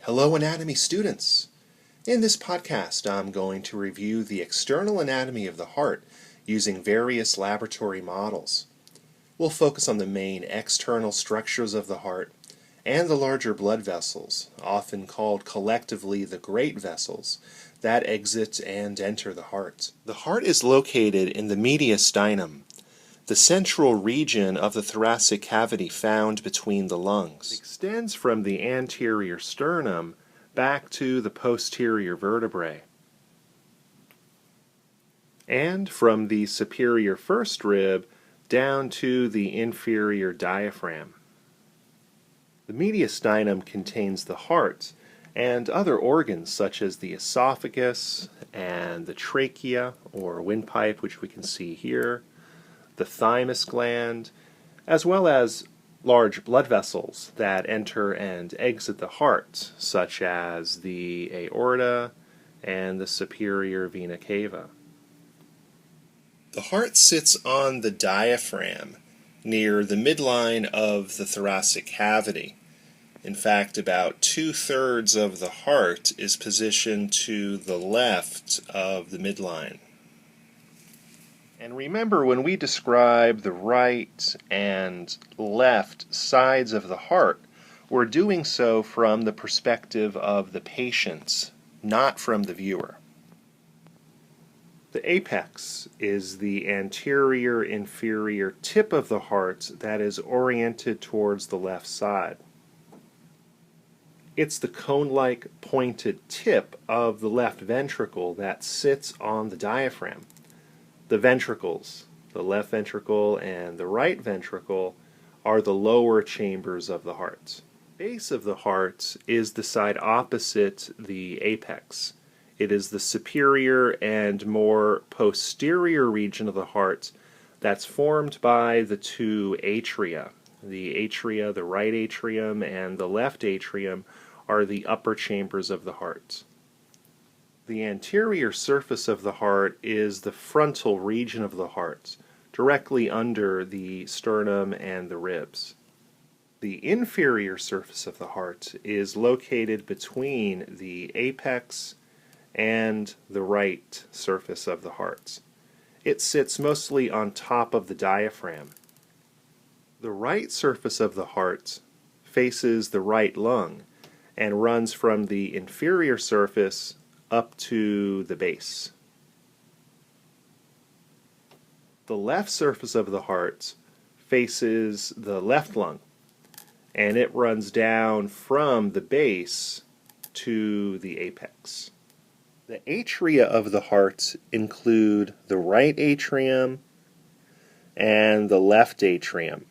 Hello anatomy students! In this podcast I'm going to review the external anatomy of the heart using various laboratory models. We'll focus on the main external structures of the heart and the larger blood vessels, often called collectively the great vessels, that exit and enter the heart. The heart is located in the mediastinum, the central region of the thoracic cavity found between the lungs. It extends from the anterior sternum back to the posterior vertebrae, and from the superior first rib down to the inferior diaphragm. The mediastinum contains the heart and other organs such as the esophagus and the trachea or windpipe, which we can see here, the thymus gland, as well as large blood vessels that enter and exit the heart, such as the aorta and the superior vena cava. The heart sits on the diaphragm near the midline of the thoracic cavity. In fact, about 2/3 of the heart is positioned to the left of the midline. And remember, when we describe the right and left sides of the heart, we're doing so from the perspective of the patient, not from the viewer. The apex is the anterior inferior tip of the heart that is oriented towards the left side. It's the cone-like pointed tip of the left ventricle that sits on the diaphragm. The ventricles, the left ventricle and the right ventricle, are the lower chambers of the heart. The base of the heart is the side opposite the apex. It is the superior and more posterior region of the heart that's formed by the two atria. The right atrium and the left atrium, are the upper chambers of the heart. The anterior surface of the heart is the frontal region of the heart, directly under the sternum and the ribs. The inferior surface of the heart is located between the apex and the right surface of the heart. It sits mostly on top of the diaphragm. The right surface of the heart faces the right lung and runs from the inferior surface up to the base. The left surface of the heart faces the left lung, and it runs down from the base to the apex. The atria of the heart include the right atrium and the left atrium.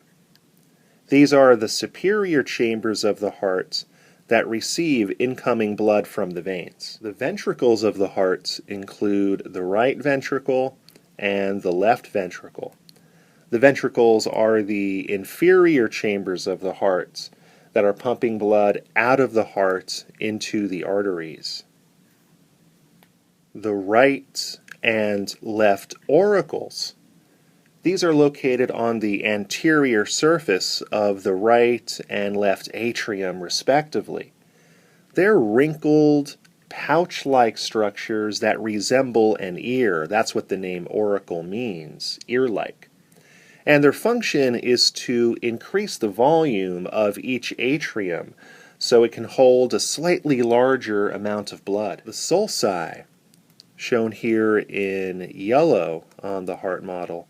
These are the superior chambers of the heart that receive incoming blood from the veins. The ventricles of the heart include the right ventricle and the left ventricle. The ventricles are the inferior chambers of the heart that are pumping blood out of the heart into the arteries. The right and left auricles, these are located on the anterior surface of the right and left atrium, respectively. They're wrinkled, pouch-like structures that resemble an ear. That's what the name auricle means, ear-like. And their function is to increase the volume of each atrium so it can hold a slightly larger amount of blood. The sulci, shown here in yellow on the heart model,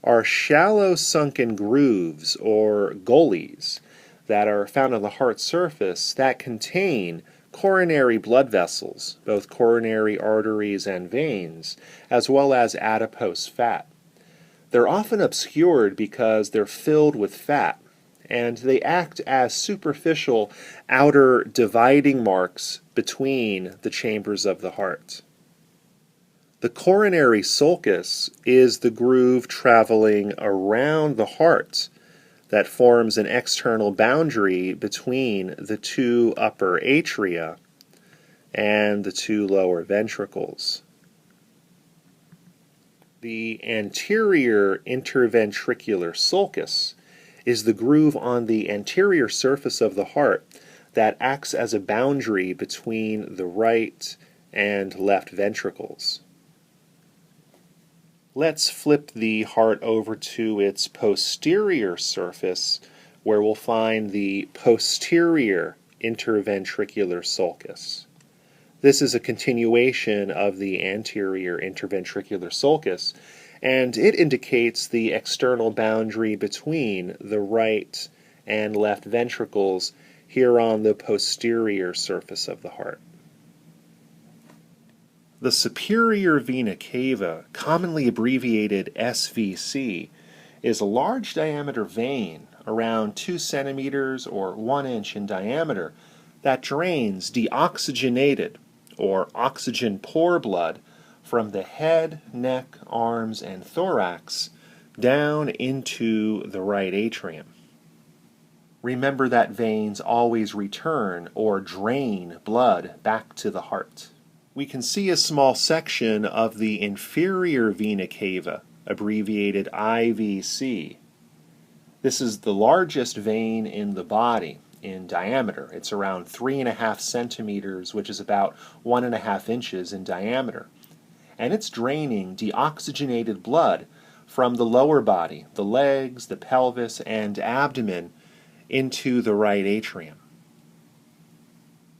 are shallow sunken grooves or gullies that are found on the heart surface that contain coronary blood vessels, both coronary arteries and veins, as well as adipose fat. They're often obscured because they're filled with fat, and they act as superficial outer dividing marks between the chambers of the heart. The coronary sulcus is the groove traveling around the heart that forms an external boundary between the two upper atria and the two lower ventricles. The anterior interventricular sulcus is the groove on the anterior surface of the heart that acts as a boundary between the right and left ventricles. Let's flip the heart over to its posterior surface, where we'll find the posterior interventricular sulcus. This is a continuation of the anterior interventricular sulcus, and it indicates the external boundary between the right and left ventricles here on the posterior surface of the heart. The superior vena cava, commonly abbreviated SVC, is a large diameter vein around 2 centimeters or 1 inch in diameter that drains deoxygenated or oxygen-poor blood from the head, neck, arms, and thorax down into the right atrium. Remember that veins always return or drain blood back to the heart. We can see a small section of the inferior vena cava, abbreviated IVC. This is the largest vein in the body in diameter. It's around 3.5 centimeters, which is about 1.5 inches in diameter. And it's draining deoxygenated blood from the lower body, the legs, the pelvis, and abdomen, into the right atrium.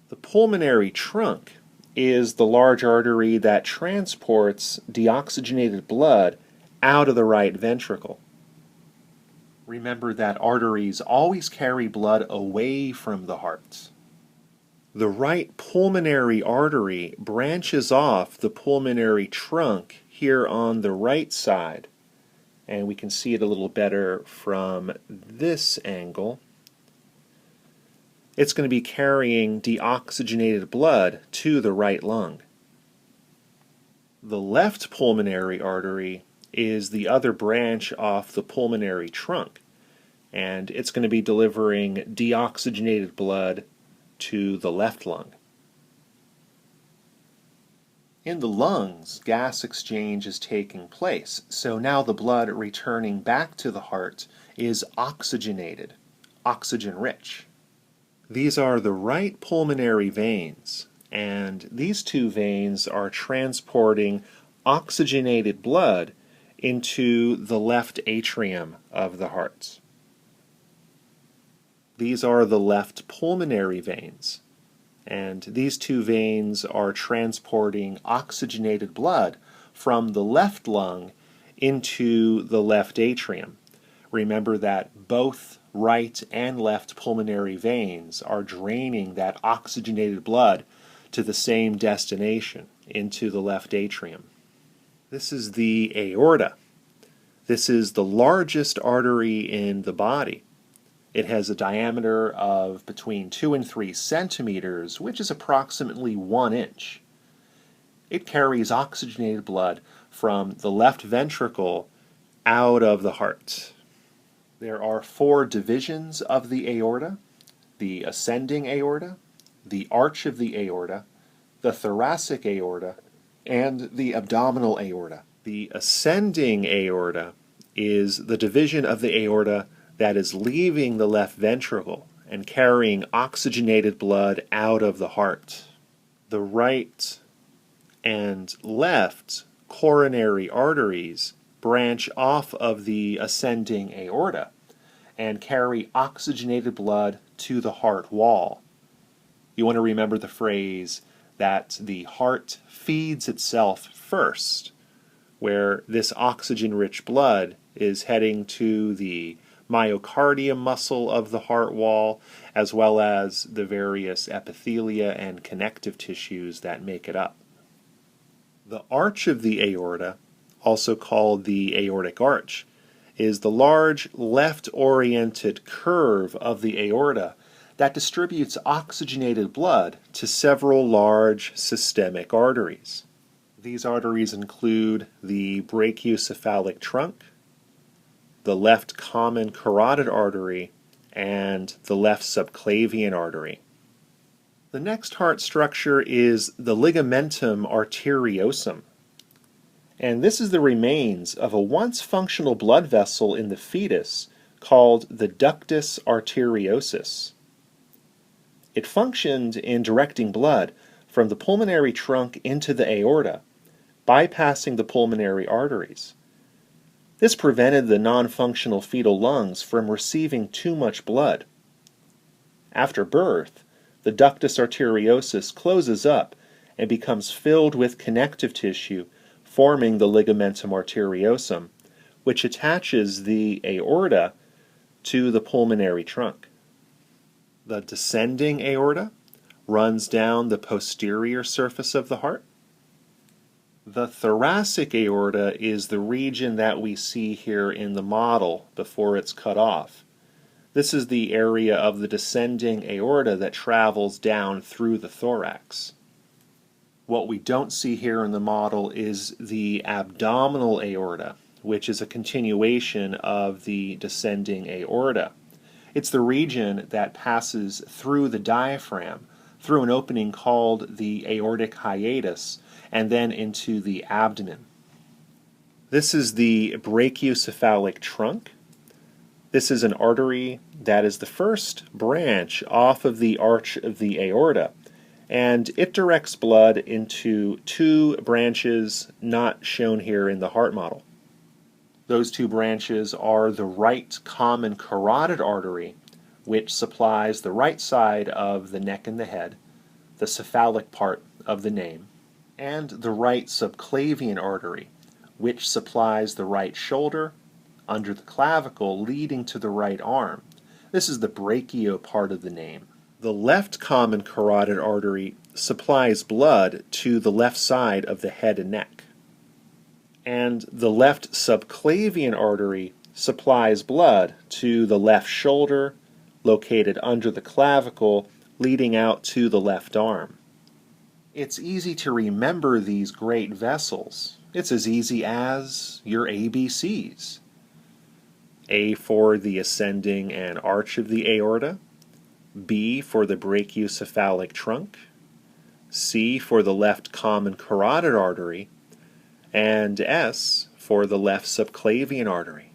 The pulmonary trunk is the large artery that transports deoxygenated blood out of the right ventricle. Remember that arteries always carry blood away from the heart. The right pulmonary artery branches off the pulmonary trunk here on the right side, and we can see it a little better from this angle. It's going to be carrying deoxygenated blood to the right lung. The left pulmonary artery is the other branch off the pulmonary trunk, and it's going to be delivering deoxygenated blood to the left lung. In the lungs, gas exchange is taking place, so now the blood returning back to the heart is oxygenated, oxygen-rich. These are the right pulmonary veins, and these two veins are transporting oxygenated blood into the left atrium of the heart. These are the left pulmonary veins, and these two veins are transporting oxygenated blood from the left lung into the left atrium. Remember that both right and left pulmonary veins are draining that oxygenated blood to the same destination, into the left atrium. This is the aorta. This is the largest artery in the body. It has a diameter of between 2 and 3 centimeters, which is approximately 1 inch. It carries oxygenated blood from the left ventricle out of the heart. There are 4 divisions of the aorta: the ascending aorta, the arch of the aorta, the thoracic aorta, and the abdominal aorta. The ascending aorta is the division of the aorta that is leaving the left ventricle and carrying oxygenated blood out of the heart. The right and left coronary arteries branch off of the ascending aorta and carry oxygenated blood to the heart wall. You want to remember the phrase that the heart feeds itself first, where this oxygen-rich blood is heading to the myocardium muscle of the heart wall, as well as the various epithelia and connective tissues that make it up. The arch of the aorta, also called the aortic arch, is the large left-oriented curve of the aorta that distributes oxygenated blood to several large systemic arteries. These arteries include the brachiocephalic trunk, the left common carotid artery, and the left subclavian artery. The next heart structure is the Ligamentum Arteriosum, and this is the remains of a once functional blood vessel in the fetus called the ductus arteriosus. It functioned in directing blood from the pulmonary trunk into the aorta, bypassing the pulmonary arteries. This prevented the non-functional fetal lungs from receiving too much blood. After birth, the ductus arteriosus closes up and becomes filled with connective tissue, forming the ligamentum arteriosum, which attaches the aorta to the pulmonary trunk. The descending aorta runs down the posterior surface of the heart. The thoracic aorta is the region that we see here in the model before it's cut off. This is the area of the descending aorta that travels down through the thorax. What we don't see here in the model is the abdominal aorta, which is a continuation of the descending aorta. It's the region that passes through the diaphragm, through an opening called the aortic hiatus, and then into the abdomen. This is the brachiocephalic trunk. This is an artery that is the first branch off of the arch of the aorta, and it directs blood into two branches not shown here in the heart model. Those two branches are the right common carotid artery, which supplies the right side of the neck and the head, the cephalic part of the name, and the right subclavian artery, which supplies the right shoulder, under the clavicle leading to the right arm. This is the brachio part of the name. The left common carotid artery supplies blood to the left side of the head and neck. And the left subclavian artery supplies blood to the left shoulder, located under the clavicle, leading out to the left arm. It's easy to remember these great vessels. It's as easy as your ABCs. A for the ascending and arch of the aorta, B for the brachiocephalic trunk, C for the left common carotid artery, and S for the left subclavian artery.